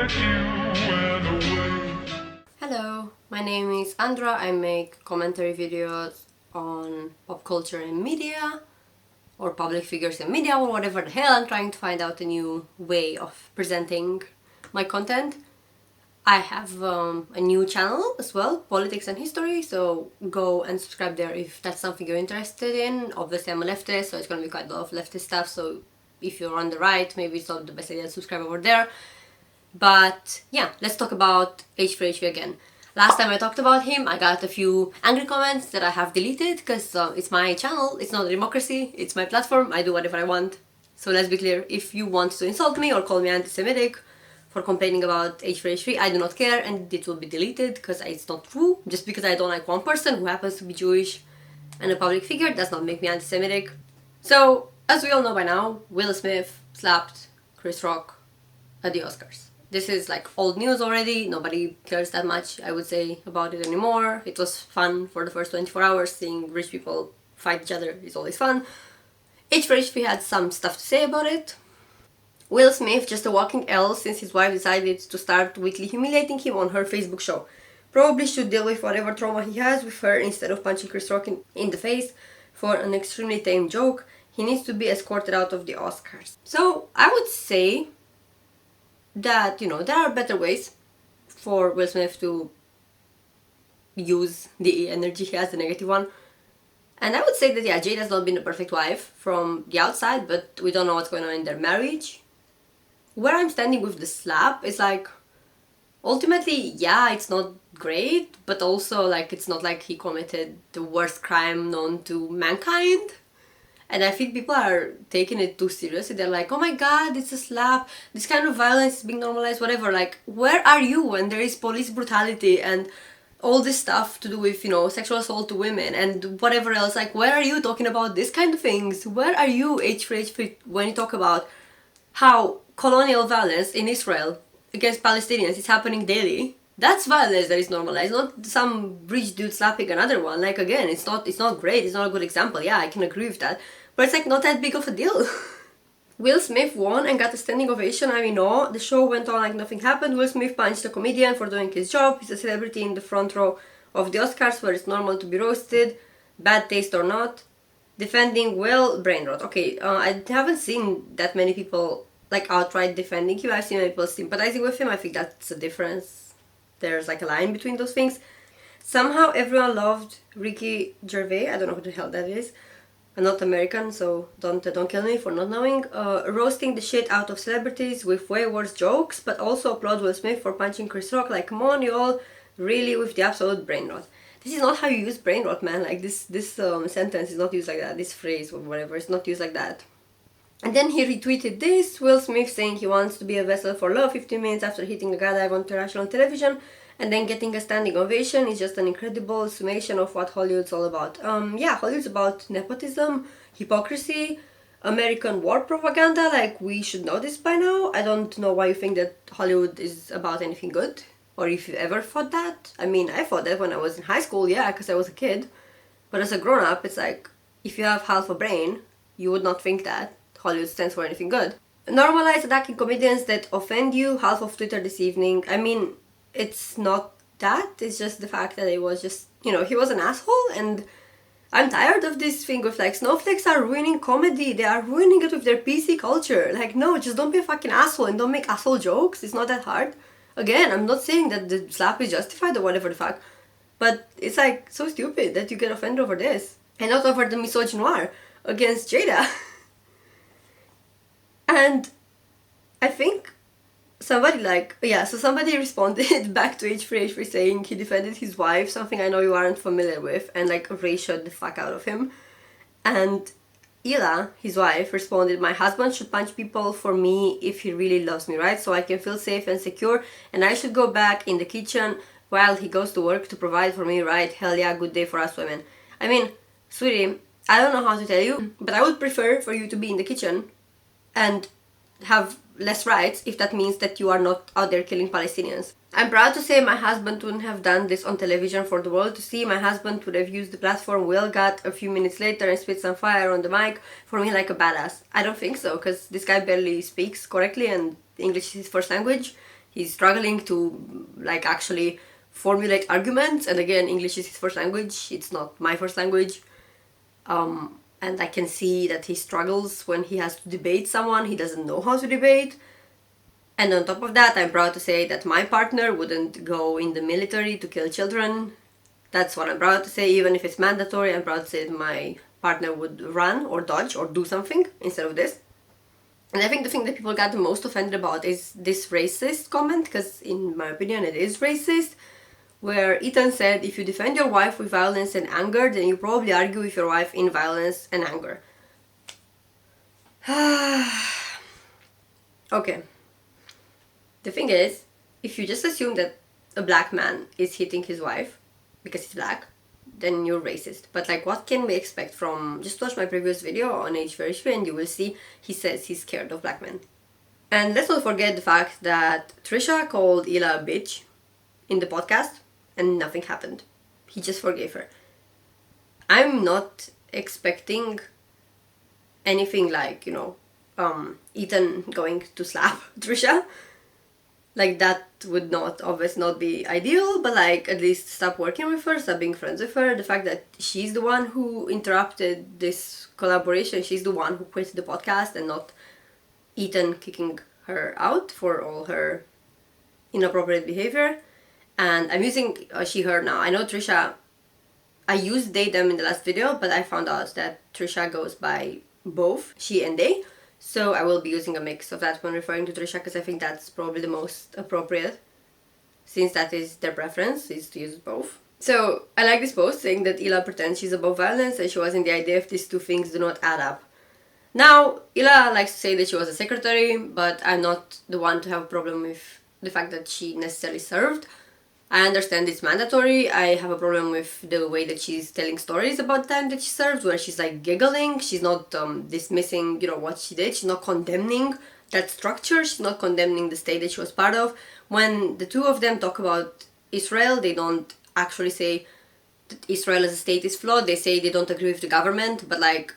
that you went away. Hello, my name is Andra. I make commentary videos on pop culture and media, or public figures in media, or whatever the hell. I'm trying to find out a new way of presenting my content. I have a new channel as well, politics and history, so go and subscribe there if that's something you're interested in. Obviously I'm a leftist, so it's gonna be quite a lot of leftist stuff, so if you're on the right, maybe it's not the best idea to subscribe over there. But yeah, let's talk about H3H3 again. Last time I talked about him, I got a few angry comments that I have deleted because it's my channel, it's not a democracy, it's my platform, I do whatever I want. So let's be clear, if you want to insult me or call me anti-Semitic for complaining about H3H3, I do not care and it will be deleted because it's not true. Just because I don't like one person who happens to be Jewish and a public figure does not make me anti-Semitic. So, as we all know by now, Will Smith slapped Chris Rock at the Oscars. This is like old news already, nobody cares that much, I would say, about it anymore. It was fun for the first 24 hours, seeing rich people fight each other is always fun. H3H3 had some stuff to say about it. Will Smith just a walking L since his wife decided to start weekly humiliating him on her Facebook show. Probably should deal with whatever trauma he has with her instead of punching Chris Rock in the face for an extremely tame joke. He needs to be escorted out of the Oscars. So I would say that, you know, there are better ways for Will Smith to use the energy he has, the negative one. And I would say that, yeah, Jada's not been a perfect wife from the outside, but we don't know what's going on in their marriage. Where I'm standing with the slap is like, ultimately, yeah, it's not great, but also, like, it's not like he committed the worst crime known to mankind. And I think people are taking it too seriously. They're like, oh my god, it's a slap, this kind of violence is being normalized, whatever. Like, where are you when there is police brutality and all this stuff to do with, you know, sexual assault to women and whatever else? Like, where are you talking about this kind of things? Where are you, H3H3, when you talk about how colonial violence in Israel against Palestinians is happening daily? That's violence that is normalized, not some rich dude slapping another one. Like, again, it's not great, it's not a good example. Yeah, I can agree with that. But it's like not that big of a deal. Will Smith won and got a standing ovation. I mean, no, the show went on like nothing happened. Will Smith punched a comedian for doing his job. He's a celebrity in the front row of the Oscars where it's normal to be roasted, bad taste or not. Defending Will, brain rot. Okay, I haven't seen that many people like outright defending him. I've seen many people sympathizing with him. I think that's a difference. There's like a line between those things. Somehow everyone loved Ricky Gervais. I don't know who the hell that is. I'm not American, so don't kill me for not knowing. Roasting the shit out of celebrities with way worse jokes, but also applaud Will Smith for punching Chris Rock. Like, come on, you all, really, with the absolute brain rot. This is not how you use brain rot, man. Like, this sentence is not used like that. This phrase or whatever is not used like that. And then he retweeted this, Will Smith saying he wants to be a vessel for love 15 minutes after hitting a guy dive on national television, and then getting a standing ovation is just an incredible summation of what Hollywood's all about. Yeah, Hollywood's about nepotism, hypocrisy, American war propaganda. Like, we should know this by now. I don't know why you think that Hollywood is about anything good, or if you ever thought that. I mean, I thought that when I was in high school, yeah, because I was a kid. But as a grown-up, it's like, if you have half a brain, you would not think that Hollywood stands for anything good. Normalize attacking comedians that offend you, half of Twitter this evening. I mean, it's not that, it's just the fact that it was just, you know, he was an asshole, and I'm tired of this thing with like, snowflakes are ruining comedy, they are ruining it with their PC culture. Like, no, just don't be a fucking asshole and don't make asshole jokes, it's not that hard. Again, I'm not saying that the slap is justified or whatever the fuck, but it's like so stupid that you get offended over this, and not over the misogynoir against Jada. And I think somebody somebody responded back to H3H3 saying he defended his wife, something I know you aren't familiar with, and like Ray-shot the fuck out of him. And Hila, his wife, responded, my husband should punch people for me if he really loves me, right? So I can feel safe and secure, and I should go back in the kitchen while he goes to work to provide for me, right? Hell yeah, good day for us women. I mean, sweetie, I don't know how to tell you, but I would prefer for you to be in the kitchen and have less rights if that means that you are not out there killing Palestinians. I'm proud to say my husband wouldn't have done this on television for the world to see. My husband would have used the platform Will got a few minutes later and spit some fire on the mic for me like a badass. I don't think so, because this guy barely speaks correctly and English is his first language. He's struggling to like actually formulate arguments, and again, English is his first language, it's not my first language. And I can see that he struggles when he has to debate someone, he doesn't know how to debate. And on top of that, I'm proud to say that my partner wouldn't go in the military to kill children. That's what I'm proud to say, even if it's mandatory. I'm proud to say that my partner would run or dodge or do something instead of this. And I think the thing that people got the most offended about is this racist comment, because in my opinion it is racist, where Ethan said, if you defend your wife with violence and anger, then you probably argue with your wife in violence and anger. Okay. The thing is, if you just assume that a black man is hitting his wife because he's black, then you're racist. But like, what can we expect from... Just watch my previous video on H3H3 and you will see he says he's scared of black men. And let's not forget the fact that Trisha called Hila a bitch in the podcast and nothing happened. He just forgave her. I'm not expecting anything like, you know, Ethan going to slap Trisha. Like, that would not, obviously not be ideal, but like, at least stop working with her, stop being friends with her. The fact that she's the one who interrupted this collaboration, she's the one who quit the podcast and not Ethan kicking her out for all her inappropriate behavior. And I'm using she, her now. I know Trisha, I used they, them in the last video, but I found out that Trisha goes by both she and they. So I will be using a mix of that when referring to Trisha, because I think that's probably the most appropriate, since that is their preference, is to use both. So I like this post saying that Hila pretends she's above violence and she was in the idea if these two things do not add up. Now, Hila likes to say that she was a secretary, but I'm not the one to have a problem with the fact that she necessarily served. I understand it's mandatory. I have a problem with the way that she's telling stories about the time that she served, where she's like giggling. She's not dismissing, you know, what she did. She's not condemning that structure. She's not condemning the state that she was part of. When the two of them talk about Israel, they don't actually say that Israel as a state is flawed. They say they don't agree with the government, but like,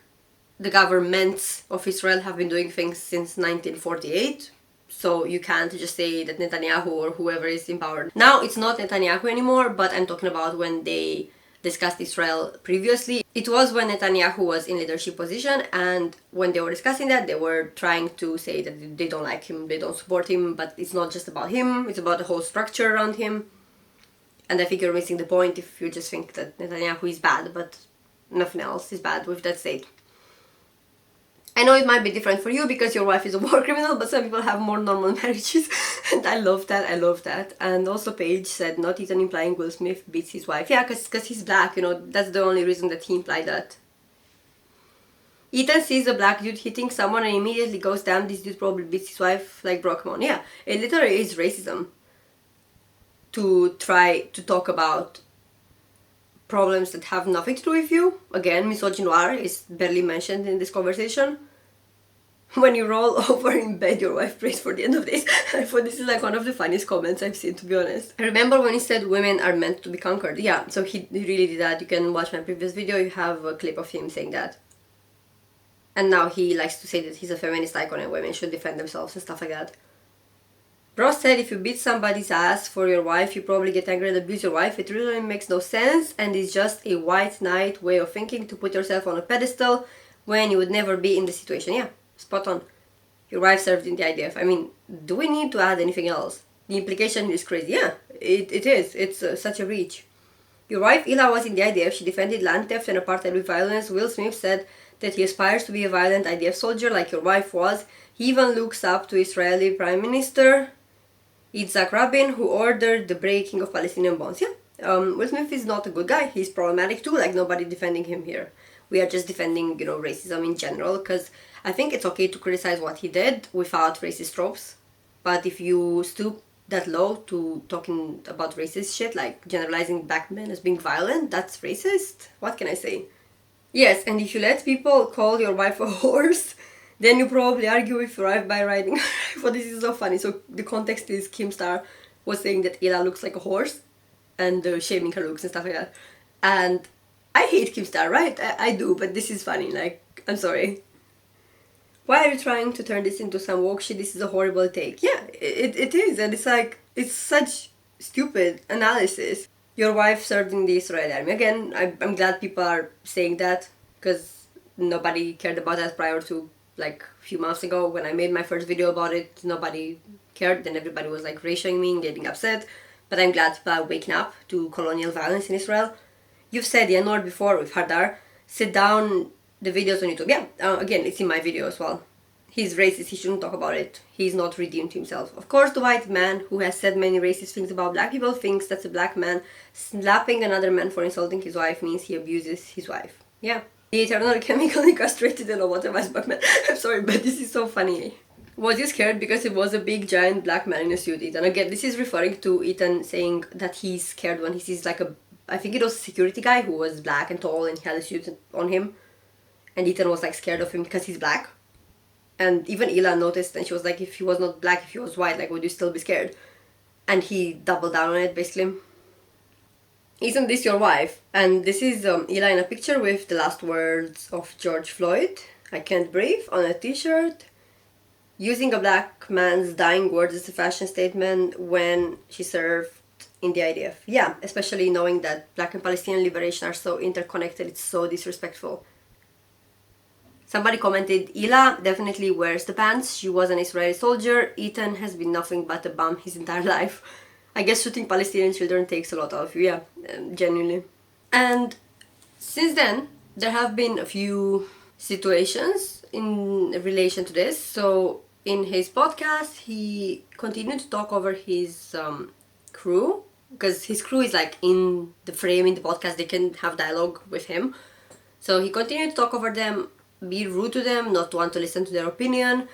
the governments of Israel have been doing things since 1948. So you can't just say that Netanyahu or whoever is in power. Now it's not Netanyahu anymore, but I'm talking about when they discussed Israel previously. It was when Netanyahu was in leadership position, and when they were discussing that, they were trying to say that they don't like him, they don't support him, but it's not just about him, it's about the whole structure around him. And I think you're missing the point if you just think that Netanyahu is bad, but nothing else is bad with that state. I know it might be different for you because your wife is a war criminal, but some people have more normal marriages, and I love that, I love that. And also Paige said, not even implying Will Smith beats his wife. Yeah, because he's black, you know, that's the only reason that he implied that. Ethan sees a black dude hitting someone and immediately goes, damn, this dude probably beats his wife, like, bro, come on. Yeah, it literally is racism to try to talk about problems that have nothing to do with you. Again, misogynoir is barely mentioned in this conversation. When you roll over in bed, your wife prays for the end of this. I thought this is like one of the funniest comments I've seen, to be honest. I remember when he said women are meant to be conquered. Yeah, so he really did that. You can watch my previous video, you have a clip of him saying that. And now he likes to say that he's a feminist icon and women should defend themselves and stuff like that. Ross said, if you beat somebody's ass for your wife, you probably get angry and abuse your wife. It really makes no sense and is just a white knight way of thinking to put yourself on a pedestal when you would never be in the situation. Yeah, spot on. Your wife served in the IDF. I mean, do we need to add anything else? The implication is crazy. Yeah, it is. It's such a reach. Your wife Hila was in the IDF. She defended land theft and apartheid with violence. Will Smith said that he aspires to be a violent IDF soldier like your wife was. He even looks up to Israeli Prime Minister Yitzhak Rabin, who ordered the breaking of Palestinian bonds. Yeah, Will Smith is not a good guy. He's problematic too, like nobody defending him here. We are just defending, you know, racism in general, because I think it's okay to criticize what he did without racist tropes. But if you stoop that low to talking about racist shit, like generalizing black men as being violent, that's racist. What can I say? Yes, and if you let people call your wife a horse, then you probably argue with your wife by riding. Well, this is so funny. So the context is Kim Star was saying that Hila looks like a horse and shaming her looks and stuff like that. And I hate Kim Star, right? I do, but this is funny. Like, I'm sorry. why are you trying to turn this into some woke shit? This is a horrible take. Yeah, it is. And it's like, it's such stupid analysis. Your wife served in the Israeli army. Again, I'm glad people are saying that, because nobody cared about that prior to like a few months ago when I made my first video about it. Nobody cared. Then everybody was like racializing me and getting upset. But I'm glad people are waking up to colonial violence in Israel. You've said the N-word before with Hardar. Sit down the videos on YouTube. Yeah, again, it's in my video as well. He's racist, he shouldn't talk about it. He's not redeemed himself. Of course, the white man who has said many racist things about black people thinks that's a black man slapping another man for insulting his wife means he abuses his wife. Yeah. The eternal chemically castrated and lobotomized black man. I'm sorry, but this is so funny. Was you scared because it was a big giant black man in a suit, Ethan? Again, this is referring to Ethan saying that he's scared when he sees like a, I think it was a security guy who was black and tall and he had a suit on him. And Ethan was like scared of him because he's black. And even Hila noticed and she was like, if he was not black, if he was white, like would you still be scared? And he doubled down on it basically. Isn't this your wife? And this is Hila in a picture with the last words of George Floyd, I can't breathe, on a t-shirt. Using a black man's dying words as a fashion statement when she served in the IDF. Yeah, especially knowing that black and Palestinian liberation are so interconnected, it's so disrespectful. Somebody commented, Hila definitely wears the pants. She was an Israeli soldier. Ethan has been nothing but a bum his entire life. I guess shooting Palestinian children takes a lot out of you, yeah, genuinely. And since then, there have been a few situations in relation to this. So in his podcast, he continued to talk over his crew, because his crew is like in the frame in the podcast, they can have dialogue with him. So he continued to talk over them, be rude to them, not want to listen to their opinion.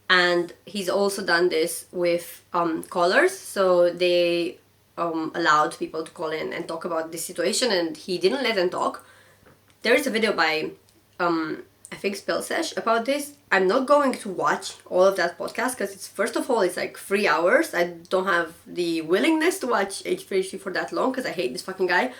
And he's also done this with callers. So they allowed people to call in and talk about this situation, and he didn't let them talk. There is a video by, I think, Spellsesh about this. I'm not going to watch all of that podcast because it's, first of all, it's like 3 hours. I don't have the willingness to watch H3H3 for that long because I hate this fucking guy.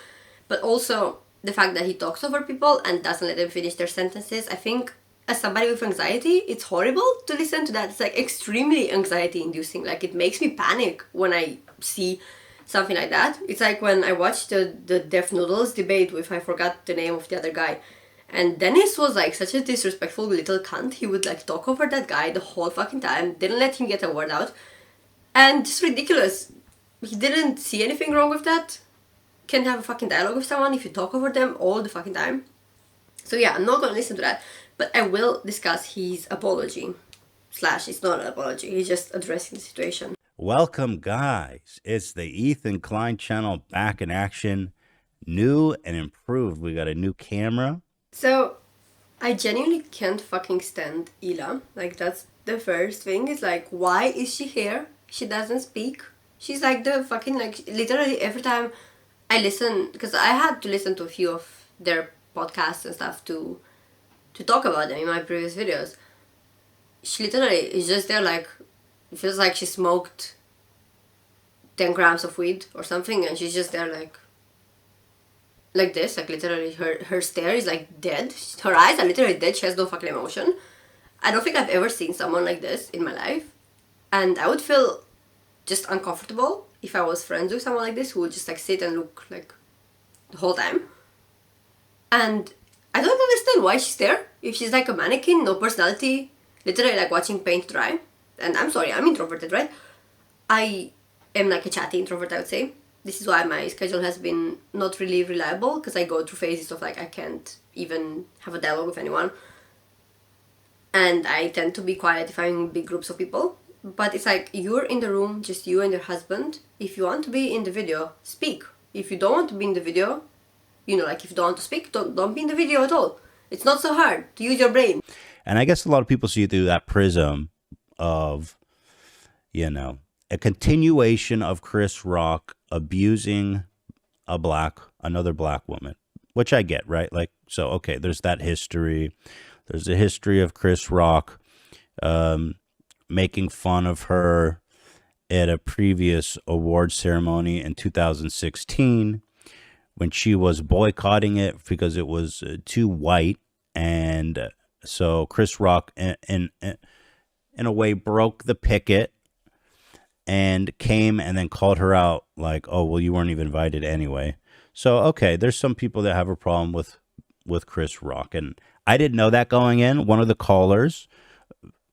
But also the fact that he talks over people and doesn't let them finish their sentences. I think as somebody with anxiety, it's horrible to listen to that. It's like extremely anxiety inducing. Like it makes me panic when I see something like that. It's like when I watched the Deaf Noodles debate with, I forgot the name of the other guy. And Dennis was like such a disrespectful little cunt. He would like talk over that guy the whole fucking time. Didn't let him get a word out. And just ridiculous. He didn't see anything wrong with that. Can't have a fucking dialogue with someone if you talk over them all the fucking time. So yeah, I'm not gonna listen to that. But I will discuss his apology. Slash, it's not an apology. He's just addressing the situation. Welcome, guys. It's the Ethan Klein channel back in action. New and improved. We got a new camera. So, I genuinely can't fucking stand Hila. Like, that's the first thing. It's like, why is she here? She doesn't speak. She's like the fucking, like, literally every time I listen, because I had to listen to a few of their podcasts and stuff to talk about them in my previous videos. She literally is just there, like, it feels like she smoked 10 grams of weed or something, and she's just there like this, like literally her stare is like dead. Her eyes are literally dead. She has no fucking emotion. I don't think I've ever seen someone like this in my life, and I would feel just uncomfortable if I was friends with someone like this who would just like sit and look like the whole time. And I don't understand why she's there. If she's like a mannequin, no personality, literally like watching paint dry. And I'm sorry, I'm introverted, right? I am like a chatty introvert, I would say. This is why my schedule has been not really reliable, because I go through phases of like I can't even have a dialogue with anyone. And I tend to be quiet if I'm in big groups of people. But it's like, you're in the room, just you and your husband. If you want to be in the video, speak. If you don't want to be in the video, you know, like if you don't want to speak, don't be in the video at all. It's not so hard to use your brain. And I guess a lot of people see through that prism of, you know, a continuation of Chris Rock abusing another black woman, which I get, right? Like, so, okay, there's that history. There's a history of Chris Rock making fun of her at a previous award ceremony in 2016 when she was boycotting it because it was too white, and So Chris Rock, in a way, broke the picket and came and then called her out like, oh, well, you weren't even invited anyway. So, okay, there's some people that have a problem with Chris Rock. And I didn't know that going in. One of the callers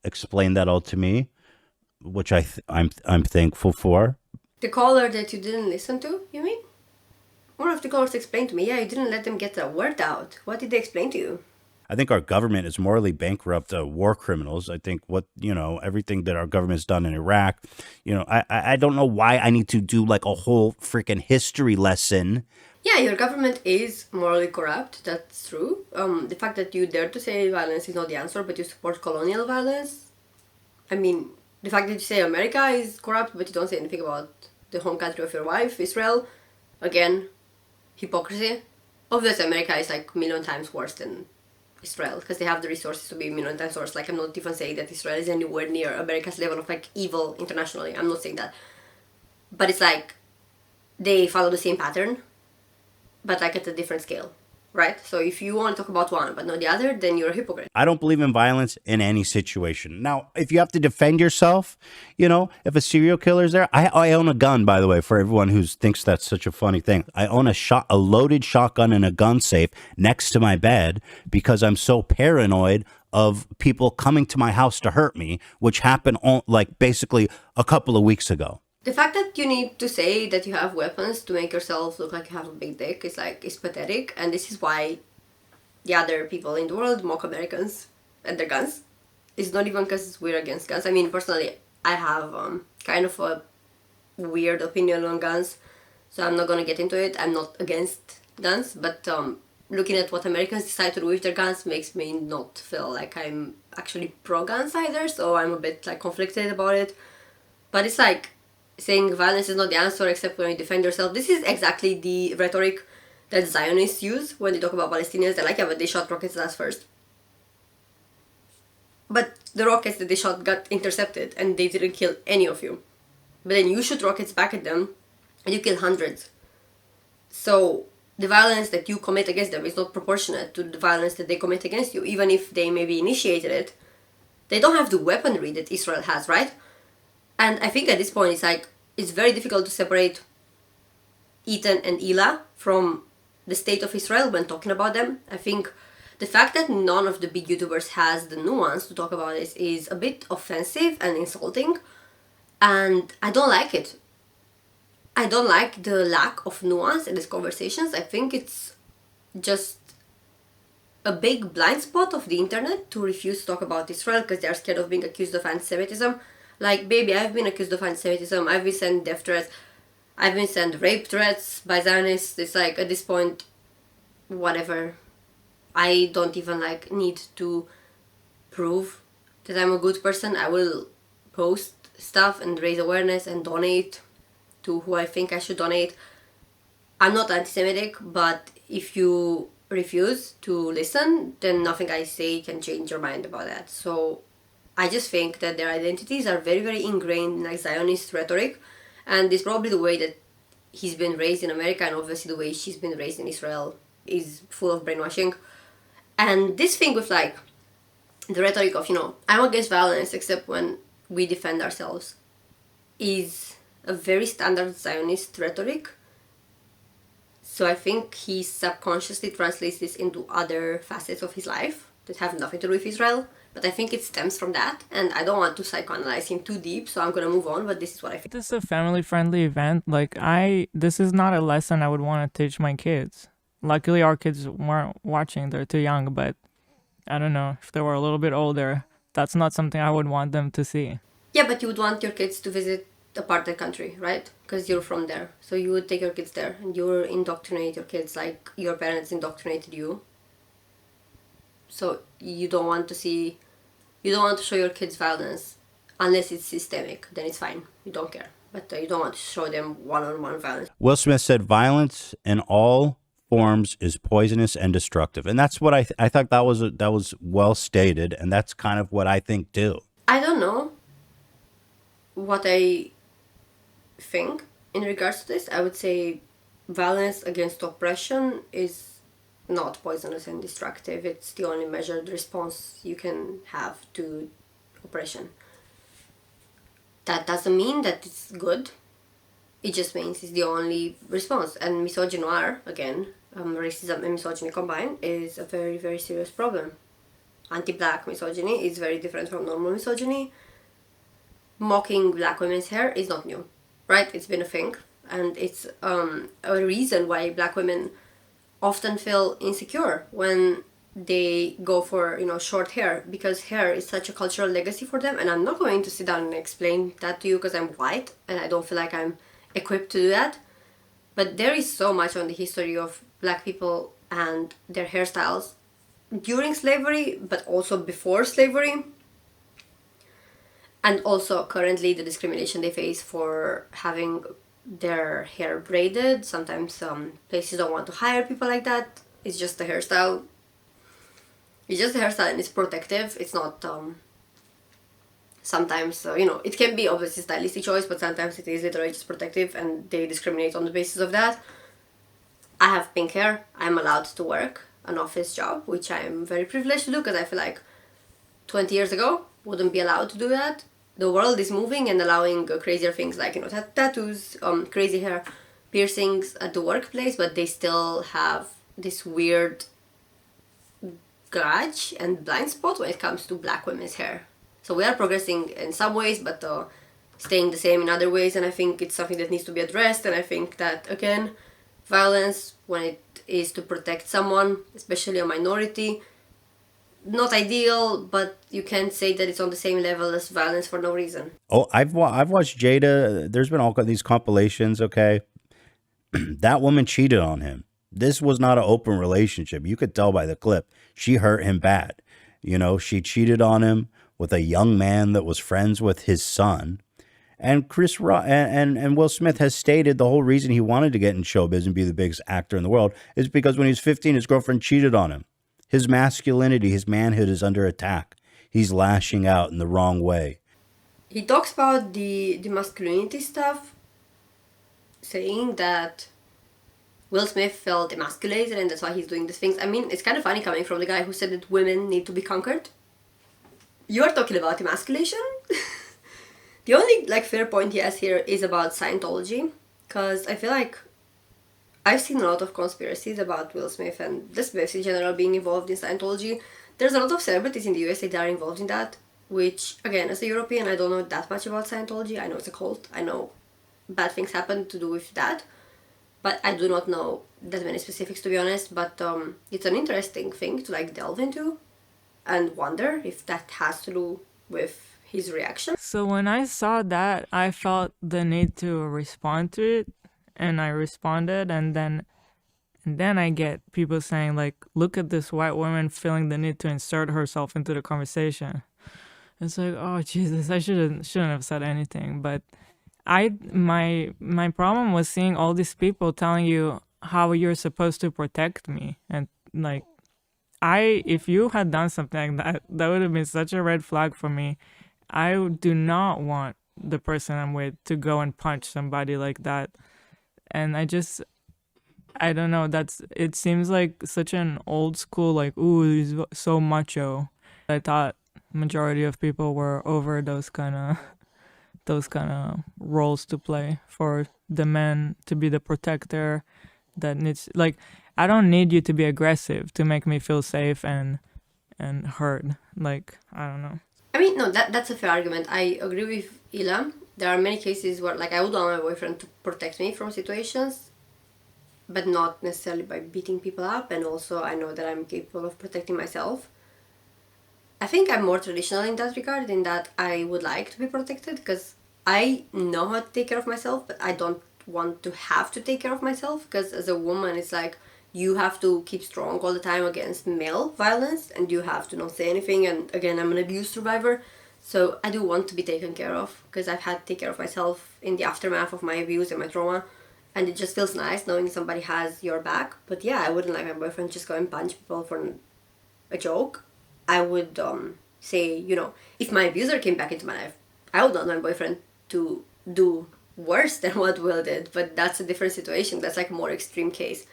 explained that all to me, which I'm thankful for. The caller that you didn't listen to, you mean? One of the callers explained to me, yeah, you didn't let them get their word out. What did they explain to you? I think our government is morally bankrupt, war criminals. I think everything that our government's done in Iraq, I don't know why I need to do like a whole freaking history lesson. Yeah, your government is morally corrupt, that's true. The fact that you dare to say violence is not the answer, but you support colonial violence. I mean, the fact that you say America is corrupt, but you don't say anything about the home country of your wife, Israel, again, hypocrisy. Obviously, America is like a million times worse than Israel because they have the resources to be a million times worse. Like, I'm not even saying that Israel is anywhere near America's level of like evil internationally. I'm not saying that. But it's like they follow the same pattern, but like at a different scale, right? So if you want to talk about one but not the other, then you're a hypocrite. I don't believe in violence in any situation. Now, if you have to defend yourself, if a serial killer is there, I own a gun, by the way, for everyone who thinks that's such a funny thing. I own a loaded shotgun in a gun safe next to my bed because I'm so paranoid of people coming to my house to hurt me, which happened like basically a couple of weeks ago. The fact that you need to say that you have weapons to make yourself look like you have a big dick is pathetic, and this is why the other people in the world mock Americans and their guns. It's not even because we're against guns. I mean, personally, I have kind of a weird opinion on guns, so I'm not gonna get into it. I'm not against guns, but looking at what Americans decide to do with their guns makes me not feel like I'm actually pro-guns either, so I'm a bit like conflicted about it. But it's like saying violence is not the answer except when you defend yourself. This is exactly the rhetoric that Zionists use when they talk about Palestinians. They're like, yeah, but they shot rockets at us first. But the rockets that they shot got intercepted and they didn't kill any of you. But then you shoot rockets back at them and you kill hundreds. So the violence that you commit against them is not proportionate to the violence that they commit against you. Even if they maybe initiated it, they don't have the weaponry that Israel has, right? And I think at this point it's very difficult to separate Ethan and Hila from the state of Israel when talking about them. I think the fact that none of the big YouTubers has the nuance to talk about this is a bit offensive and insulting, and I don't like it. I don't like the lack of nuance in these conversations. I think it's just a big blind spot of the internet to refuse to talk about Israel because they're scared of being accused of anti-Semitism. Like, baby, I've been accused of anti-Semitism, I've been sent death threats, I've been sent rape threats by Zionists. It's like, at this point, whatever. I don't even like need to prove that I'm a good person. I will post stuff and raise awareness and donate to who I think I should donate. I'm not anti-Semitic, but if you refuse to listen, then nothing I say can change your mind about that. So I just think that their identities are very, very ingrained in like Zionist rhetoric, and it's probably the way that he's been raised in America, and obviously the way she's been raised in Israel is full of brainwashing. And this thing with like the rhetoric of, I'm against violence except when we defend ourselves is a very standard Zionist rhetoric. So I think he subconsciously translates this into other facets of his life that have nothing to do with Israel. But I think it stems from that, and I don't want to psychoanalyze him too deep, so I'm gonna move on, but this is what I think. This is a family-friendly event. This is not a lesson I would want to teach my kids. Luckily, our kids weren't watching. They're too young, but I don't know. If they were a little bit older, that's not something I would want them to see. Yeah, but you would want your kids to visit apartheid country, right? Because you're from there. So you would take your kids there, and you would indoctrinate your kids like your parents indoctrinated you. So you don't want to show your kids violence unless it's systemic, then it's fine. You don't care. But you don't want to show them one-on-one violence. Will Smith said, violence in all forms is poisonous and destructive. And that's what I thought that was well stated. And that's kind of what I think too. I don't know what I think in regards to this. I would say violence against oppression is not poisonous and destructive. It's the only measured response you can have to oppression. That doesn't mean that it's good. It just means it's the only response. And misogynoir, again, racism and misogyny combined, is a very, very serious problem. Anti-black misogyny is very different from normal misogyny. Mocking black women's hair is not new, right? It's been a thing, and it's a reason why black women often feel insecure when they go for, short hair, because hair is such a cultural legacy for them. And I'm not going to sit down and explain that to you because I'm white and I don't feel like I'm equipped to do that. But there is so much on the history of black people and their hairstyles during slavery, but also before slavery, and also currently the discrimination they face for having their hair braided. Sometimes places don't want to hire people like that. It's just a hairstyle. It's just a hairstyle and it's protective. It's not sometimes it can be obviously stylistic choice, but sometimes it is literally just protective, and they discriminate on the basis of that. I have pink hair. I'm allowed to work an office job, which I am very privileged to do, because I feel like 20 years ago wouldn't be allowed to do that. The world is moving and allowing crazier things like tattoos, crazy hair, piercings at the workplace, but they still have this weird grudge and blind spot when it comes to black women's hair. So we are progressing in some ways, but staying the same in other ways, and I think it's something that needs to be addressed. And I think that, again, violence, when it is to protect someone, especially a minority, not ideal, but you can't say that it's on the same level as violence for no reason. Oh, I've watched Jada. There's been all these compilations. Okay, that woman cheated on him. This was not an open relationship. You could tell by the clip. She hurt him bad. She cheated on him with a young man that was friends with his son. And Chris Rock and Will Smith has stated the whole reason he wanted to get in showbiz and be the biggest actor in the world is because when he was 15, his girlfriend cheated on him. His masculinity, his manhood is under attack. He's lashing out in the wrong way. He talks about the masculinity stuff, saying that Will Smith felt emasculated and that's why he's doing these things. I mean, it's kind of funny coming from the guy who said that women need to be conquered. You are talking about emasculation? The only fair point he has here is about Scientology, because I feel like I've seen a lot of conspiracies about Will Smith and the Smiths in general being involved in Scientology. There's a lot of celebrities in the USA that are involved in that, which, again, as a European, I don't know that much about Scientology. I know it's a cult. I know bad things happen to do with that, but I do not know that many specifics, to be honest. But it's an interesting thing to delve into and wonder if that has to do with his reaction. So when I saw that, I felt the need to respond to it, and I responded, and then I get people saying look at this white woman feeling the need to insert herself into the conversation. It's like, oh Jesus, I shouldn't have said anything. But my problem was seeing all these people telling you how you're supposed to protect me, and if you had done something like that, that would have been such a red flag for me. I do not want the person I'm with to go and punch somebody like that. And I don't know, it seems like such an old school, ooh, he's so macho. I thought majority of people were over those kind of roles to play for the man to be the protector that needs, I don't need you to be aggressive to make me feel safe and heard. I don't know. I mean, no, that's a fair argument. I agree with Hila. There are many cases where, I would want my boyfriend to protect me from situations, but not necessarily by beating people up. And also, I know that I'm capable of protecting myself. I think I'm more traditional in that regard, in that I would like to be protected, because I know how to take care of myself, but I don't want to have to take care of myself, because as a woman, it's you have to keep strong all the time against male violence, and you have to not say anything. And again, I'm an abuse survivor, so I do want to be taken care of, because I've had to take care of myself in the aftermath of my abuse and my trauma, and it just feels nice knowing somebody has your back. But yeah, I wouldn't like my boyfriend just go and punch people for a joke. I would say, if my abuser came back into my life, I would want my boyfriend to do worse than what Will did, but that's a different situation. That's a more extreme case.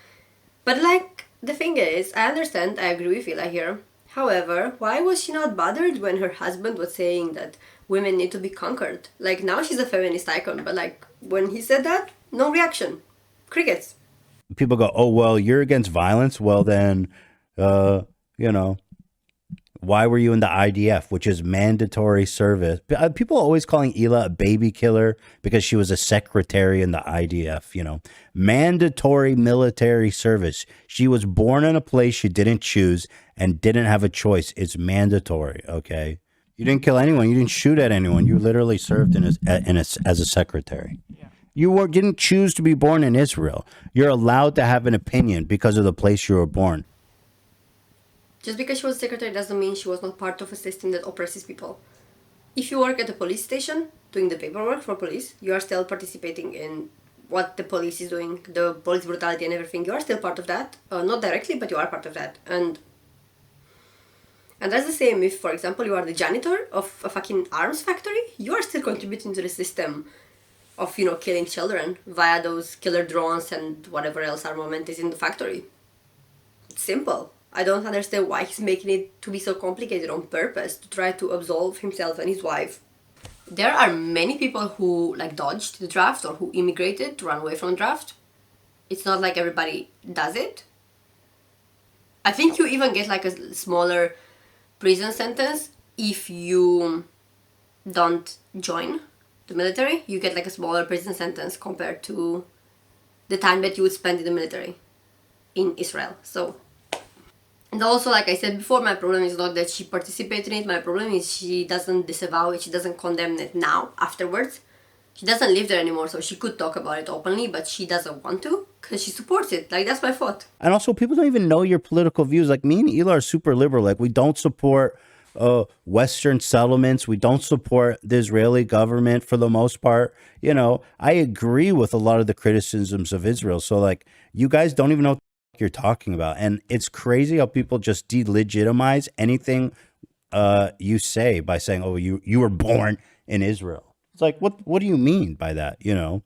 But The thing is, I understand, I agree with Hila here. However, why was she not bothered when her husband was saying that women need to be conquered? Like, now she's a feminist icon, but like, when he said that, no reaction. Crickets. People go, oh, well, you're against violence. Well, then, you know, why were you in the IDF, which is mandatory service? People are always calling Hila a baby killer because she was a secretary in the IDF, you know, mandatory military service. She was born in a place she didn't choose and didn't have a choice. It's mandatory. Okay. You didn't kill anyone. You didn't shoot at anyone. You literally served as a secretary. You didn't choose to be born in Israel. You're allowed to have an opinion because of the place you were born. Just because she was a secretary doesn't mean she was not part of a system that oppresses people. If you work at a police station, doing the paperwork for police, you are still participating in what the police is doing, the police brutality and everything. You are still part of that. Not directly, but you are part of that. And that's the same if, for example, you are the janitor of a fucking arms factory. You are still contributing to the system of, you know, killing children via those killer drones and whatever else armament is in the factory. It's simple. I don't understand why he's making it to be so complicated on purpose to try to absolve himself and his wife. There are many people who like dodged the draft or who immigrated to run away from the draft. It's not like everybody does it. I think you even get like a smaller prison sentence if you don't join the military. You get like a smaller prison sentence compared to the time that you would spend in the military in Israel. So, and also, like I said before, my problem is not that she participated in it. My problem is she doesn't disavow it. She doesn't condemn it now, afterwards. She doesn't live there anymore, so she could talk about it openly, but she doesn't want to because she supports it. Like, that's my thought. And also, people don't even know your political views. Like, me and Hila are super liberal. Like, we don't support Western settlements. We don't support the Israeli government for the most part. You know, I agree with a lot of the criticisms of Israel. So, like, you guys don't even know what you're talking about. And it's crazy how people just delegitimize anything you say by saying, oh, you were born in Israel. It's like, what do you mean by that, you know?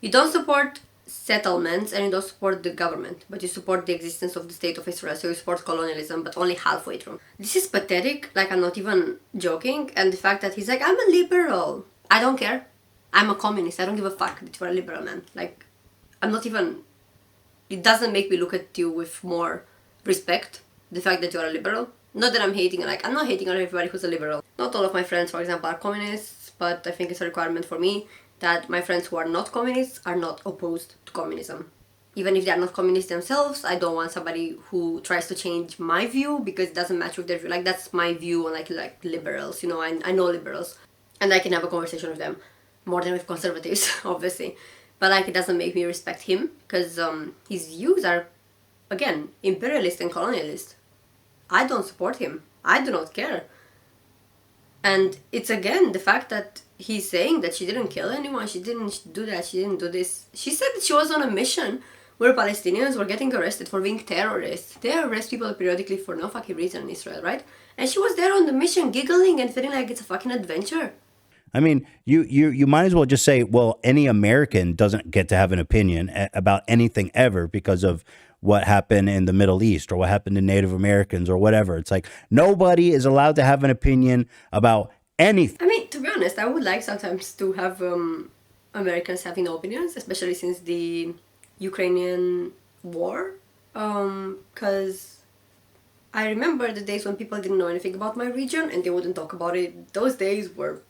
You don't support settlements and you don't support the government, but you support the existence of the state of Israel, so you support colonialism, but only halfway through. This is pathetic, like I'm not even joking, and the fact that he's like, I'm a liberal. I don't care. I'm a communist. I don't give a fuck that you're a liberal, man. Like, I'm not even... It doesn't make me look at you with more respect, the fact that you're a liberal. Not that I'm hating, like, I'm not hating on everybody who's a liberal. Not all of my friends, for example, are communists, but I think it's a requirement for me that my friends who are not communists are not opposed to communism. Even if they are not communists themselves, I don't want somebody who tries to change my view because it doesn't match with their view. Like, that's my view on like liberals, you know, I know liberals. And I can have a conversation with them more than with conservatives, obviously. But like, it doesn't make me respect him because his views are, again, imperialist and colonialist. I don't support him. I do not care. And it's again the fact that he's saying that she didn't kill anyone, she didn't do that, she didn't do this. She said that she was on a mission where Palestinians were getting arrested for being terrorists. They arrest people periodically for no fucking reason in Israel, right? And she was there on the mission giggling and feeling like it's a fucking adventure. I mean, you might as well just say, well, any American doesn't get to have an opinion about anything ever because of what happened in the Middle East or what happened to Native Americans or whatever. It's like nobody is allowed to have an opinion about anything. I mean, to be honest, I would like sometimes to have Americans having opinions, especially since the Ukrainian war. Because I remember the days when people didn't know anything about my region and they wouldn't talk about it. Those days were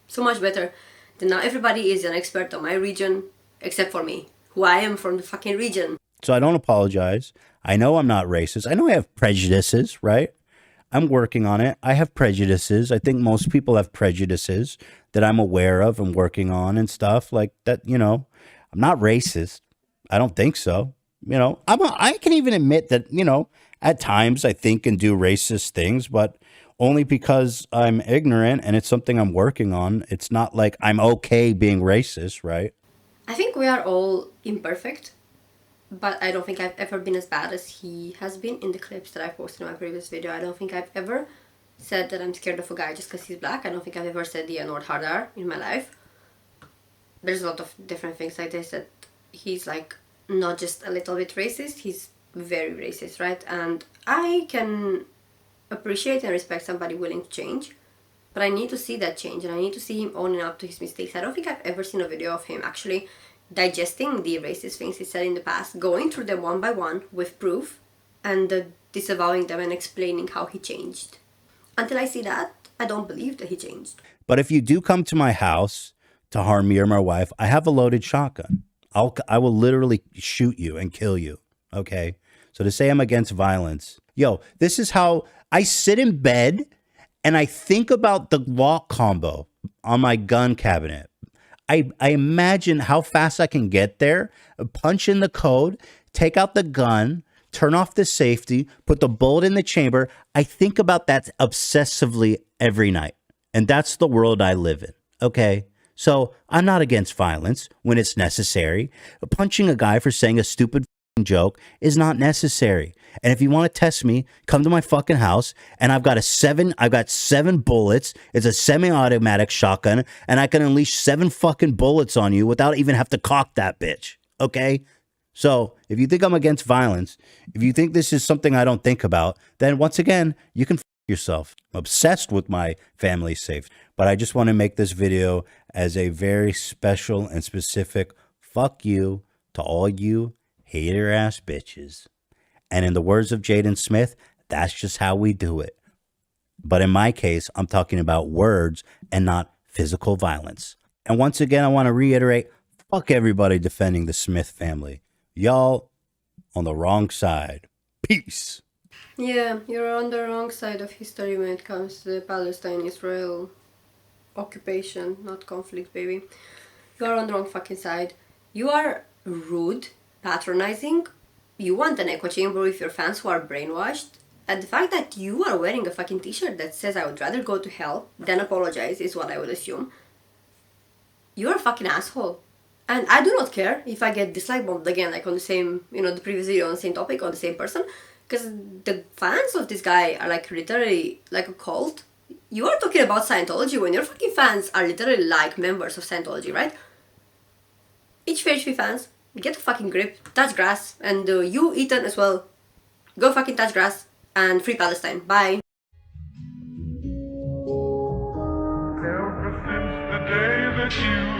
so much better than now. Everybody is an expert on my region except for me, who I am from the fucking region. So I don't apologize. I know I'm not racist. I know I have prejudices, right? I'm working on it. I have prejudices. I think most people have prejudices that I'm aware of and working on and stuff like that. You know, I'm not racist. I don't think so. You know, I can even admit that, you know, at times I think and do racist things, but only because I'm ignorant and it's something I'm working on. It's not like I'm okay being racist, right? I think we are all imperfect, but I don't think I've ever been as bad as he has been in the clips that I posted in my previous video. I don't think I've ever said that I'm scared of a guy just because he's black. I don't think I've ever said the N-word harder in my life. There's a lot of different things like this that he's like not just a little bit racist, he's very racist, right? And I can appreciate and respect somebody willing to change, but I need to see that change, and I need to see him owning up to his mistakes. I don't think I've ever seen a video of him actually digesting the racist things he said in the past, going through them one by one with proof, and disavowing them and explaining how he changed. Until I see that, I don't believe that he changed. But if you do come to my house to harm me or my wife, I have a loaded shotgun. I will literally shoot you and kill you. Okay? So to say I'm against violence, yo, this is how I sit in bed and I think about the lock combo on my gun cabinet. I imagine how fast I can get there, punch in the code, take out the gun, turn off the safety, put the bullet in the chamber. I think about that obsessively every night. And that's the world I live in. Okay? So I'm not against violence when it's necessary. Punching a guy for saying a stupid joke is not necessary. And if you want to test me, come to my fucking house, and I've got 7 bullets. It's a semi-automatic shotgun, and I can unleash 7 fucking bullets on you without even have to cock that bitch. Okay? So if you think I'm against violence, if you think this is something I don't think about, then once again, you can yourself. I'm obsessed with my family's safety. But I just want to make this video as a very special and specific fuck you to all you hater ass bitches. And in the words of Jaden Smith, that's just how we do it. But in my case, I'm talking about words and not physical violence. And once again, I want to reiterate, fuck everybody defending the Smith family. Y'all on the wrong side. Peace. Yeah, you're on the wrong side of history when it comes to the Palestine-Israel occupation, not conflict, baby. You're on the wrong fucking side. You are rude, patronizing. You want an echo chamber with your fans who are brainwashed. And the fact that you are wearing a fucking t-shirt that says I would rather go to hell than apologize is what I would assume. You're a fucking asshole. And I do not care if I get dislike bombed again, like on the same, the previous video on the same topic, on the same person. Because the fans of this guy are like literally like a cult. You are talking about Scientology when your fucking fans are literally like members of Scientology, right? H3H3 fans, get a fucking grip, touch grass, and you, Ethan, as well. Go fucking touch grass, and free Palestine. Bye. Ever since the day that you